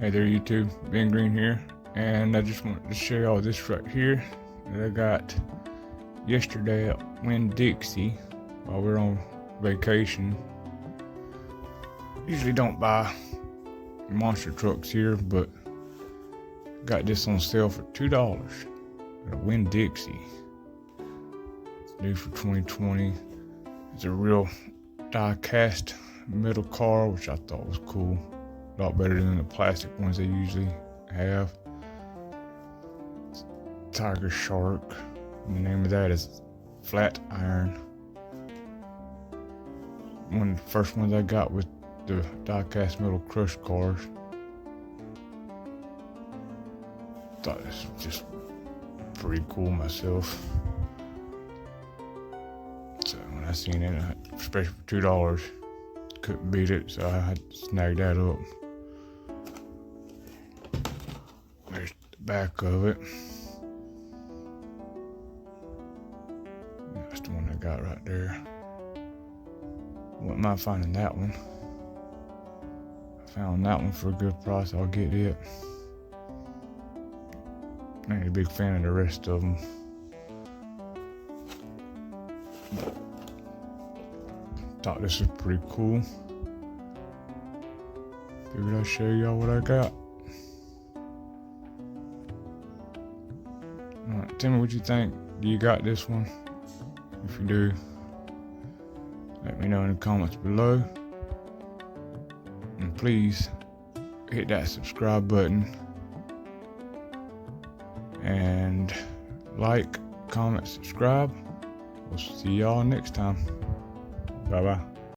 Hey there YouTube, Ben Green here, and I just wanted to show y'all this right here that I got yesterday at Winn-Dixie while we're on vacation. Usually don't buy monster trucks here, but got this on sale for $2 at Winn-Dixie. It's new for 2020. It's a real die-cast metal car, which I thought was cool. A lot better than the plastic ones they usually have. Tiger Shark. And the name of that is Flat Iron. One of the first ones I got with the die-cast metal crush cars. Thought this was just pretty cool myself. So when I seen it, especially for $2, couldn't beat it, so I had to snag that up. There's the back of it. That's the one I got right there. Wouldn't mind finding that one. I found that one for a good price. I'll get it. I ain't a big fan of the rest of them. Thought this was pretty cool. Figured I'd show y'all what I got. Alright, tell me what you think. Do you got this one? If you do, let me know in the comments below. And please hit that subscribe button. And like, comment, subscribe. We'll see y'all next time. Bye bye.